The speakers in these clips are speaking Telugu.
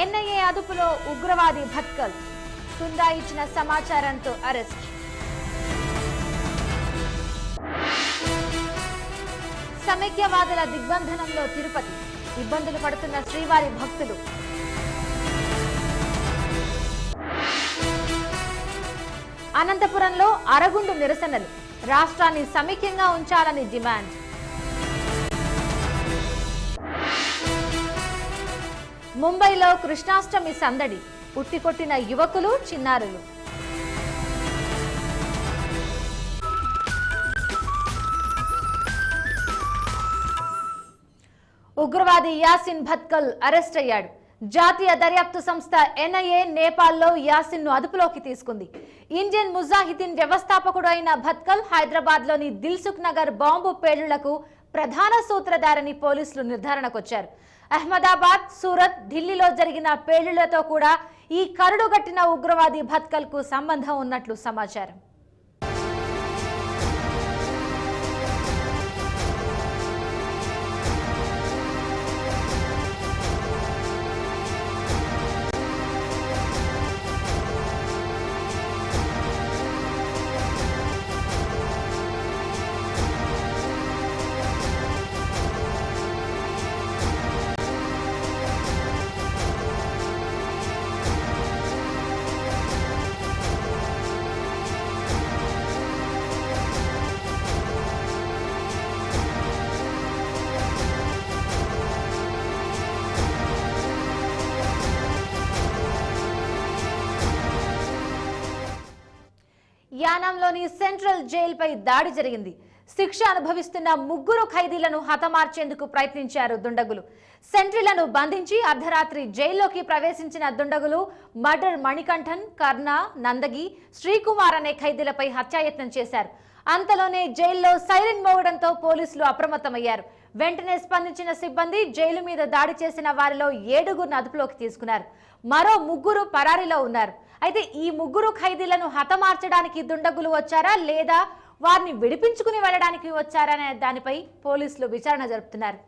ఎన్ఐఏ అదుపులో ఉగ్రవాది భట్కల్. కుందా ఇచ్చిన సమాచారంతో అరెస్ట్. సమైక్యవాదుల దిగ్బంధనంలో తిరుపతి. ఇబ్బందులు పడుతున్న శ్రీవారి భక్తులు. అనంతపురంలో అరగుండు నిరసనలు. రాష్ట్రాన్ని సమైక్యంగా ఉంచాలని డిమాండ్. ముంబైలో కృష్ణాష్టమి సందడి. ఉట్టికొట్టిన యువకులు, చిన్నారులు. ఉగ్రవాది యాసిన్ భట్కల్ అరెస్ట్ అయ్యాడు. జాతీయ దర్యాప్తు సంస్థ ఎన్ఐఏ నేపాల్లో యాసిన్ ను అదుపులోకి తీసుకుంది. ఇండియన్ ముజాహిదీన్ వ్యవస్థాపకుడు అయిన భట్కల్ హైదరాబాద్ లోని దిల్సుఖ్ నగర్ బాంబు పేలుళ్లకు ప్రధాన సూత్రధారని పోలీసులు నిర్ధారణకొచ్చారు. అహ్మదాబాద్, సూరత్, ఢిల్లీలో జరిగిన పేలుళ్లతో కూడా ఈ కరుడుగట్టిన ఉగ్రవాది భట్కల్ కు సంబంధం ఉన్నట్లు సమాచారం. యానాంలోని సెంట్రల్ జైలుపై దాడి జరిగింది. శిక్ష అనుభవిస్తున్న 3 ఖైదీలను హతమార్చేందుకు ప్రయత్నించారు దుండగులు. సెంట్రీలను బంధించి అర్ధరాత్రి జైల్లోకి ప్రవేశించిన దుండగులు మర్డర్ మణికంఠన్, కర్ణ, నందగి, శ్రీకుమార్ అనే ఖైదీలపై హత్యాయత్నం చేశారు. అంతలోనే జైల్లో సైరన్ మోగడంతో పోలీసులు అప్రమత్తమయ్యారు. వెంటనే స్పందించిన సిబ్బంది జైలు మీద దాడి చేసిన వారిలో 7గురిని అదుపులోకి తీసుకున్నారు. మరో 3 పరారీలో ఉన్నారు. అయితే ఈ 3 ఖైదీలను హతమార్చడానికి దుండగులు వచ్చారా లేదా వారిని విడిపించుకుని వెళ్ళడానికి వచ్చారా అనే దానిపై పోలీసులు విచారణ జరుపుతున్నారు.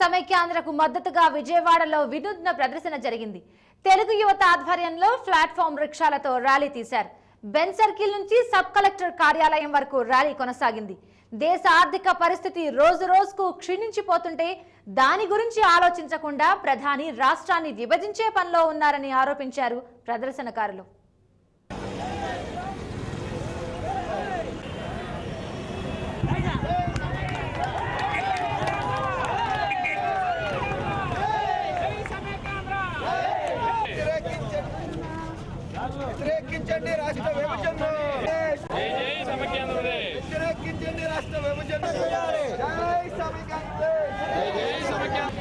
సమైక్యాంధ్రకు మద్దతుగా విజయవాడలో వినూత్న ప్రదర్శన జరిగింది. తెలుగు యువత ఆధ్వర్యంలో ప్లాట్ఫామ్ రిక్షాలతో ర్యాలీ తీశారు. బెన్ సర్కిల్ నుంచి సబ్ కలెక్టర్ కార్యాలయం వరకు ర్యాలీ కొనసాగింది. దేశ ఆర్థిక పరిస్థితి రోజు రోజుకు క్షీణించిపోతుంటే దాని గురించి ఆలోచించకుండా ప్రధాని రాష్ట్రాన్ని విభజించే పనిలో ఉన్నారని ఆరోపించారు ప్రదర్శనకారులు. వ్యతిరేకించండి రాష్ట్ర విభజన. జై జై సమైక్యాంధ్ర. వ్యతిరేకించండి రాష్ట్ర విభజన. జై సమైక్యాంధ్ర. జై జై సమైక్యాంధ్ర.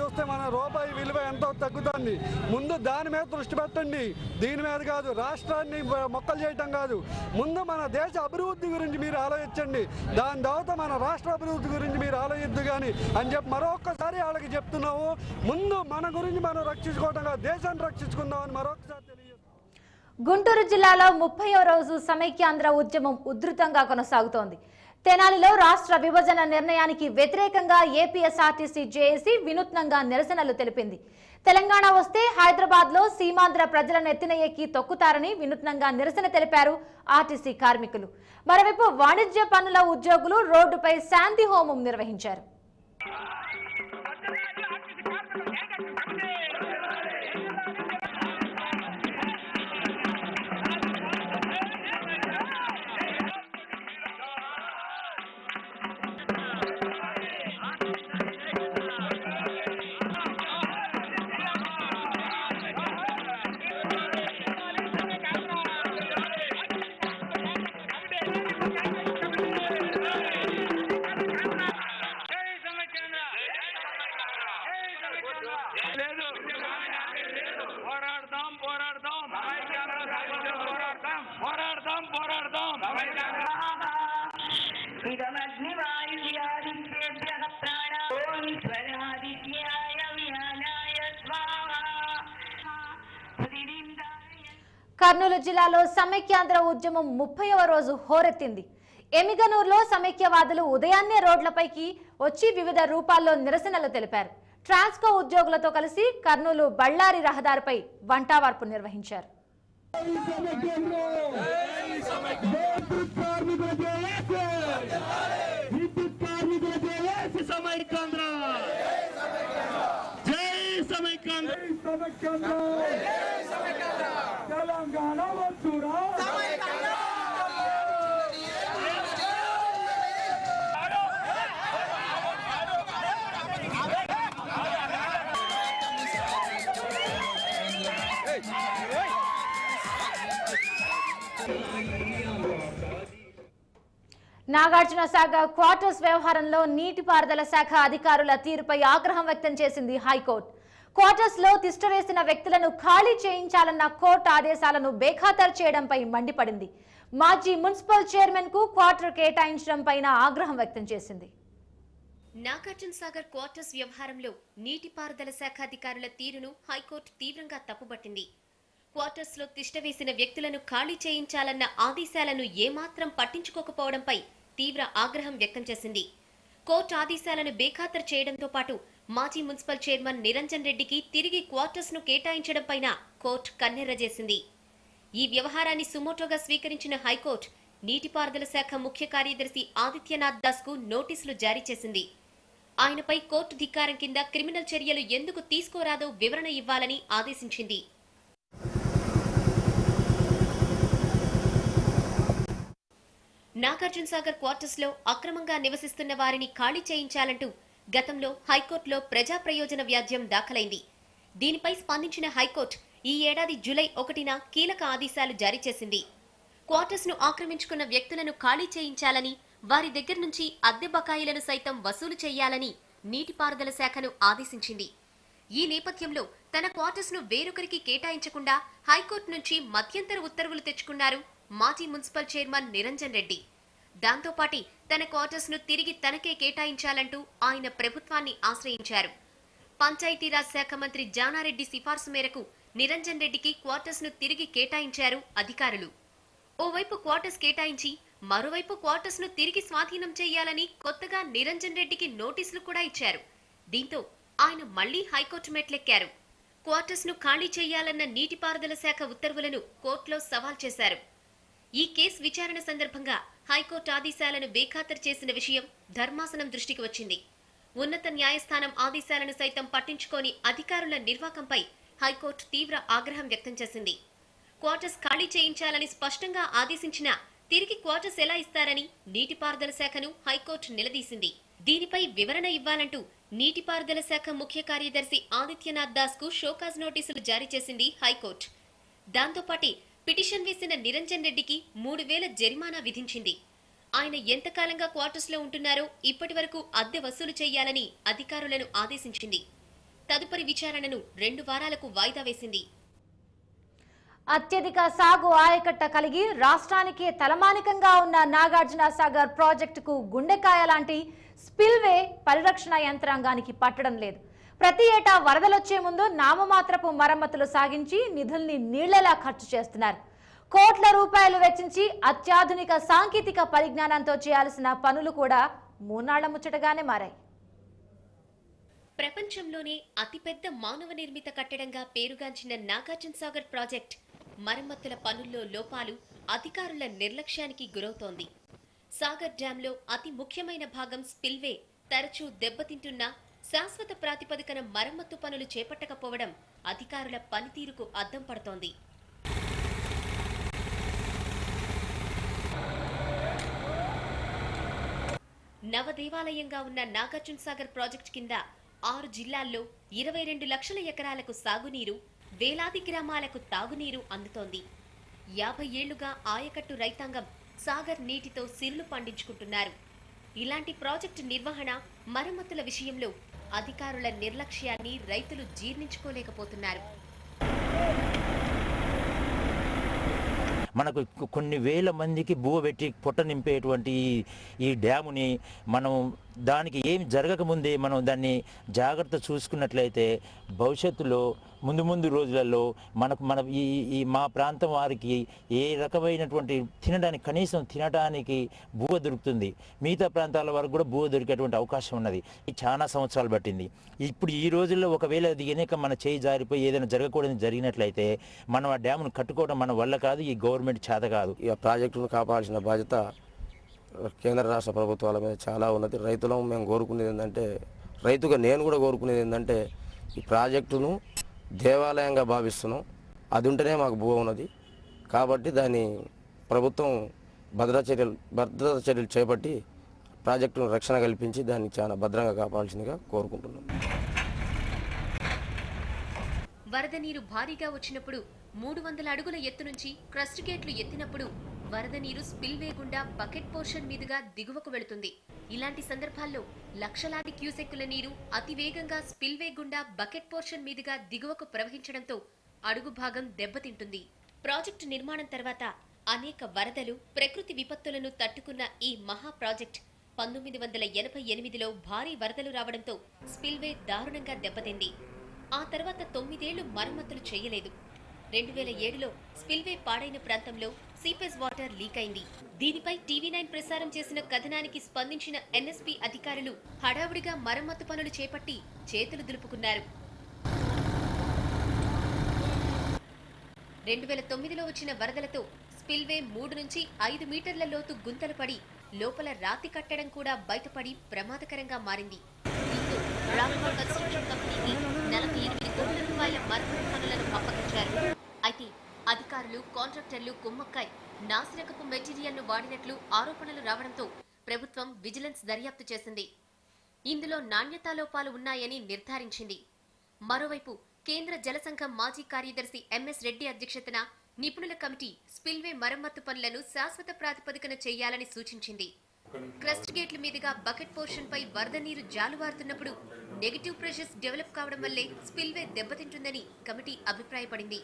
చూస్తే మన రూపాయి విలువ ఎంతో తగ్గుతుంది. ముందు దాని మీద దృష్టి పెట్టండి, దీని మీద కాదు. రాష్ట్రాన్ని మొక్కలు చేయటం కాదు, ముందు మన దేశ అభివృద్ధి గురించి మీరు ఆలోచించండి. దాని తర్వాత మన రాష్ట్ర అభివృద్ధి గురించి మీరు ఆలోచిద్దు కానీ అని చెప్పి మరొక్కసారి వాళ్ళకి చెప్తున్నాము. ముందు మన గురించి మనం రక్షించుకోవటం కాదు, దేశాన్ని రక్షించుకుందామని మరొకసారి తెలియజేస్తాం. గుంటూరు జిల్లాలో 30వ రోజు సమైక్యాంధ్ర ఉద్యమం ఉధృతంగా కొనసాగుతోంది. తెనాలిలో రాష్ట్ర విభజన నిర్ణయానికి వ్యతిరేకంగా ఏపీఎస్ఆర్టీసీ జేఏసీ వినూత్నంగా నిరసనలు తెలిపింది. తెలంగాణ వస్తే హైదరాబాద్లో సీమాంధ్ర ప్రజలను ఎత్తిన ఎక్కి తొక్కుతారని వినూత్నంగా నిరసన తెలిపారు ఆర్టీసీ కార్మికులు. మరోవైపు వాణిజ్య పన్నుల ఉద్యోగులు రోడ్డుపై శాంతి హోమం నిర్వహించారు. కర్నూలు జిల్లాలో సమైక్యాంధ్ర ఉద్యమం 30వ రోజు హోరెత్తింది. ఎమిగనూరులో సమైక్యవాదులు ఉదయాన్నే రోడ్లపైకి వచ్చి వివిధ రూపాల్లో నిరసనలు తెలిపారు. ట్రాన్స్కో ఉద్యోగులతో కలిసి కర్నూలు బళ్ళారి రహదారిపై వంటావార్పు నిర్వహించారు. నాగార్జున సాగర్ క్వార్టర్స్ వ్యవహారంలో నీటిపారుదల శాఖ అధికారుల తీరుపై ఆగ్రహం వ్యక్తం చేసింది హైకోర్టు. క్వార్టర్స్ లో తిష్టవేసిన వ్యక్తులను ఖాళీ చేయించాలన్న కోర్టు ఆదేశాలను బేఖాతరు చేయడంపై మండిపడింది. మాజీ మున్సిపల్ చైర్మన్ కు క్వార్టర్ కేటాయించడం పైన ఆగ్రహం వ్యక్తం చేసింది. నాగార్జున సాగర్ క్వార్టర్స్ వ్యవహారంలో నీటిపారుదల శాఖ అధికారుల తీరును హైకోర్టు తీవ్రంగా తప్పుపట్టింది. క్వార్టర్స్ లో తిష్టవేసిన వ్యక్తులను ఖాళీ చేయించాలన్న ఆదేశాలను ఏమాత్రం పట్టించుకోకపోవడంపై తీవ్ర ఆగ్రహం వ్యక్తం చేసింది. కోర్టు ఆదేశాలను బేఖాతరు చేయడంతో పాటు మాజీ మున్సిపల్ చైర్మన్ నిరంజన్ రెడ్డికి తిరిగి క్వార్టర్స్ ను కేటాయించడంపైన కోర్టు కన్నెర్రజేసింది. ఈ వ్యవహారాన్ని సుమోటోగా స్వీకరించిన హైకోర్టు నీటిపారుదల శాఖ ముఖ్య కార్యదర్శి ఆదిత్యనాథ్ దాస్ కు నోటీసులు జారీ చేసింది. ఆయనపై కోర్టు ధిక్కారం కింద క్రిమినల్ చర్యలు ఎందుకు తీసుకోరాదో వివరణ ఇవ్వాలని ఆదేశించింది. నాగార్జున సాగర్ క్వార్టర్స్ లో అక్రమంగా నివసిస్తున్న వారిని ఖాళీ చేయించాలంటూ గతంలో హైకోర్టులో ప్రజా ప్రయోజన వ్యాజ్యం దాఖలైంది. దీనిపై స్పందించిన హైకోర్టు ఈ ఏడాది జూలై 1న కీలక ఆదేశాలు జారీ చేసింది. క్వార్టర్స్ ను ఆక్రమించుకున్న వ్యక్తులను ఖాళీ చేయించాలని, వారి దగ్గర నుంచి అద్దె బకాయిలను సైతం వసూలు చేయాలని నీటిపారుదల శాఖను ఆదేశించింది. ఈ నేపథ్యంలో తన క్వార్టర్స్ ను వేరొకరికి కేటాయించకుండా హైకోర్టు నుంచి మధ్యంతర ఉత్తర్వులు తెచ్చుకున్నారు మాజీ మున్సిపల్ చైర్మన్ నిరంజన్ రెడ్డి. దాంతోపాటి తన క్వార్టర్స్ ను తిరిగి తనకే కేటాయించాలంటూ ఆయన ప్రభుత్వాన్ని ఆశ్రయించారు. పంచాయతీరాజ్ శాఖ మంత్రి జానారెడ్డి సిఫార్సు మేరకు నిరంజన్ రెడ్డికి క్వార్టర్స్ ను తిరిగి కేటాయించారు అధికారులు. ఓవైపు క్వార్టర్స్ కేటాయించి మరోవైపు క్వార్టర్స్ ను తిరిగి స్వాధీనం చేయాలని కొత్తగా నిరంజన్ రెడ్డికి నోటీసులు కూడా ఇచ్చారు. దీంతో ఆయన మళ్లీ హైకోర్టు మెట్లెక్కారు. క్వార్టర్స్ ను ఖాళీ చేయాలన్న నీటిపారుదల శాఖ ఉత్తర్వులను కోర్టులో సవాల్ చేశారు. ఈ కేసు విచారణ సందర్భంగా హైకోర్టు ఆదేశాలను బేఖాతరు చేసిన విషయం ధర్మాసనం దృష్టికి వచ్చింది. ఉన్నత న్యాయస్థానం ఆదేశాలను సైతం పట్టించుకోని అధికారుల నిర్వాకంపై హైకోర్టు తీవ్ర ఆగ్రహం వ్యక్తం చేసింది. క్వార్టర్స్ ఖాళీ చేయించాలని స్పష్టంగా ఆదేశించినా తిరిగి క్వార్టర్స్ ఎలా ఇస్తారని నీటిపారుదల శాఖను హైకోర్టు నిలదీసింది. దీనిపై వివరణ ఇవ్వాలంటూ నీటిపారుదల శాఖ ముఖ్య కార్యదర్శి ఆదిత్యనాథ్ దాస్ కు షోకాజ్ నోటీసులు జారీ చేసింది హైకోర్టు. దాంతోపాటు పిటిషన్ వేసిన నిరంజన్ రెడ్డికి 3000 జరిమానా విధించింది. ఆయన ఎంతకాలంగా క్వార్టర్స్ లో ఉంటున్నారో ఇప్పటి వరకు అద్దె వసూలు చేయాలని అధికారులను ఆదేశించింది. తదుపరి విచారణను 2 వారాలకు వాయిదా వేసింది. అత్యధిక సాగు ఆయకట్ట కలిగి రాష్ట్రానికి తలమానికంగా ఉన్న నాగార్జున సాగర్ ప్రాజెక్టుకు గుండెకాయ లాంటి స్పిల్వే పరిరక్షణ యంత్రాంగానికి పట్టడం లేదు. ప్రతి ఏటా వరదలొచ్చే ముందు నామమాత్రపు మరమ్మతులు సాగించి నిధుల్ని నీళ్లలా ఖర్చు చేస్తున్నారు. కోట్ల రూపాయలు వెచ్చించి అత్యాధునిక సాంకేతిక పరిజ్ఞానంతో చేయాల్సిన పనులు కూడా మూనాళ్ల ముచ్చటగానే మారాయి. ప్రపంచంలోనే అతిపెద్ద మానవ నిర్మిత కట్టడంగా పేరుగాంచిన నాగార్జున సాగర్ ప్రాజెక్ట్ మరమ్మతుల పనుల్లో లోపాలు, అధికారుల నిర్లక్ష్యానికి గురవుతోంది. సాగర్ డ్యాంలో అతి ముఖ్యమైన భాగం స్పిల్వే తరచూ దెబ్బతింటున్నా శాశ్వత ప్రాతిపదికన మరమ్మతు పనులు చేపట్టకపోవడం అధికారుల పనితీరుకు అద్దం పడుతోంది. నవదేవాలయంగా ఉన్న నాగార్జున సాగర్ ప్రాజెక్టు కింద 6 జిల్లాల్లో 22 లక్షల ఎకరాలకు సాగునీరు, వేలాది గ్రామాలకు తాగునీరు అందుతోంది. 50 ఏళ్లుగా ఆయకట్టు రైతాంగం సాగర్ నీటితో సిరులు పండించుకుంటున్నారు. ఇలాంటి ప్రాజెక్టు నిర్వహణ, మరమ్మతుల విషయంలో అధికారుల నిర్లక్ష్యాన్ని రైతులు జీర్ణించుకోలేకపోతున్నారు. మనకు కొన్ని వేల మందికి బువ్వ పెట్టి పొట్ట నింపేటువంటి ఈ డ్యాముని మనం దానికి ఏమి జరగకముందే మనం దాన్ని జాగ్రత్త చూసుకున్నట్లయితే భవిష్యత్తులో ముందు రోజులలో మన ఈ మా ప్రాంతం వారికి ఏ రకమైనటువంటి కనీసం తినడానికి బువ్వ దొరుకుతుంది. మిగతా ప్రాంతాల వరకు కూడా బువ్వ దొరికేటువంటి అవకాశం ఉన్నది. ఇది చాలా సంవత్సరాలు పట్టింది. ఇప్పుడు ఈ రోజుల్లో ఒకవేళ దిగినాక మన చేయి జారిపోయి ఏదైనా జరగకూడదు జరిగినట్లయితే మనం ఆ డ్యామును కట్టుకోవడం మన వల్ల కాదు, ఈ గవర్నమెంట్ చేత కాదు. ఈ ప్రాజెక్టును కాపాడాల్సిన బాధ్యత కేంద్ర రాష్ట్ర ప్రభుత్వాల మీద చాలా ఉన్నది. రైతులం మేము కోరుకునేది ఏంటంటే, రైతుగా నేను కూడా కోరుకునేది ఏంటంటే, ఈ ప్రాజెక్టును దేవాలయంగా భావిస్తున్నాం. అది ఉంటేనే మాకు భూ ఉన్నది. కాబట్టి దాన్ని ప్రభుత్వం భద్రతా చర్యలు చేపట్టి ప్రాజెక్టును రక్షణ కల్పించి దాన్ని చాలా భద్రంగా కాపాడాల్సిందిగా కోరుకుంటున్నాం. వరద నీరు భారీగా వచ్చినప్పుడు 300 అడుగుల ఎత్తు నుంచి క్రస్ట్ గేట్లు ఎత్తినప్పుడు వరద నీరు స్పిల్వే గుండా బకెట్ పోర్షన్ మీదుగా దిగువకు వెళుతుంది. ఇలాంటి సందర్భాల్లో లక్షలాది క్యూసెక్కుల నీరు అతివేగంగా స్పిల్వే గుండా బకెట్ పోర్షన్ మీదుగా దిగువకు ప్రవహించడంతో అడుగు భాగం దెబ్బతింటుంది. ప్రాజెక్టు నిర్మాణం తర్వాత అనేక వరదలు, ప్రకృతి విపత్తులను తట్టుకున్న ఈ మహా ప్రాజెక్ట్ 1988లో భారీ వరదలు రావడంతో స్పిల్వే దారుణంగా దెబ్బతింది. ఆ తర్వాత 9 ఏళ్లు మరమ్మతులు చేయలేదు. 2007లో స్పిల్వే పాడైన ప్రాంతంలో సీపేజ్ వాటర్ లీక్ అయింది. దీనిపై టీవీ9 ప్రసారం చేసిన కథనానికి స్పందించిన ఎన్ఎస్పీ అధికారులు హడావుడిగా మరమ్మతు పనులు చేపట్టి చేతులు దులుపుకున్నారు. 2009లో వచ్చిన వరదలతో స్పిల్వే 3 నుంచి 5 మీటర్ల లోతు గుంతలు పడి లోపల రాతి కట్టడం కూడా బయటపడి ప్రమాదకరంగా మారింది. దీంతో రాఘవ కన్స్ట్రక్షన్ కంపెనీకి 48 కోట్ల రూపాయల మరమ్మతు పనులను అప్పగించారు. అయితే అధికారులు, కాంట్రాక్టర్లు కుమ్మక్కై నాసిరకపు మెటీరియల్ను వాడినట్లు ఆరోపణలు రావడంతో ప్రభుత్వం విజిలెన్స్ దర్యాప్తు చేసింది. ఇందులో నాణ్యతా లోపాలు ఉన్నాయని నిర్ధారించింది. మరోవైపు కేంద్ర జలసంఘం మాజీ కార్యదర్శి ఎంఎస్ రెడ్డి అధ్యక్షతన నిపుణుల కమిటీ స్పిల్వే మరమ్మతు పనులను శాశ్వత ప్రాతిపదికన చేయాలని సూచించింది. క్రస్ట్ గేట్ల మీదుగా బకెట్ పోర్షన్ పై వరద నీరు జాలువారుతున్నప్పుడు నెగటివ్ ప్రెషర్స్ డెవలప్ కావడం వల్లే స్పిల్వే దెబ్బతింటుందని కమిటీ అభిప్రాయపడింది.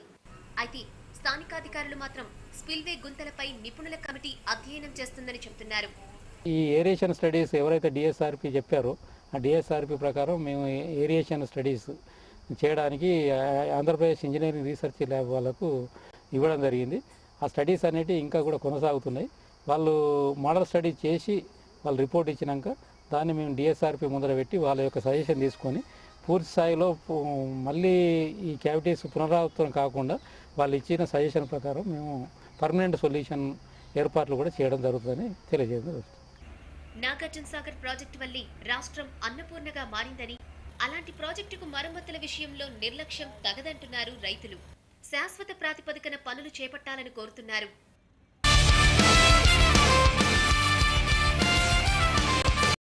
అయితే స్థానికాధికారులు మాత్రం స్పిల్వే గుంతలపై నిపుణుల కమిటీ అధ్యయనం చేస్తుందని చెబుతున్నారు. ఈ ఏరియేషన్ స్టడీస్ ఎవరైతే డిఎస్ఆర్పి చెప్పారో ఆ డిఎస్ఆర్పి ప్రకారం మేము ఏరియేషన్ స్టడీస్ చేయడానికి ఆంధ్రప్రదేశ్ ఇంజనీరింగ్ రీసెర్చ్ ల్యాబ్ వాళ్ళకు ఇవ్వడం జరిగింది. ఆ స్టడీస్ అనేవి ఇంకా కూడా కొనసాగుతున్నాయి. వాళ్ళు మోడల్ స్టడీ చేసి వాళ్ళు రిపోర్ట్ ఇచ్చినాక దాన్ని మేము డిఎస్ఆర్పి ముందర పెట్టి వాళ్ళ యొక్క సజెషన్ తీసుకొని పూర్తి స్థాయిలో మళ్ళీ ఈ క్యావిటీస్ పునరావృతం కాకుండా వాళ్ళు ఇచ్చిన సజెషన్ ప్రకారం మేము పర్మనెంట్ సొల్యూషన్ ఏర్పాట్లు కూడా చేయడం జరుగుతుందని తెలియజేయడం జరుగుతుంది. నాగార్జున సాగర్ ప్రాజెక్టు వల్లే రాష్ట్రం అన్నపూర్ణగా మారిందని, అలాంటి ప్రాజెక్టుకు మరమ్మతుల విషయంలో నిర్లక్ష్యం తగదంటున్నారు రైతులు. శాశ్వత ప్రాతిపదికన పనులు చేపట్టాలని కోరుతున్నారు.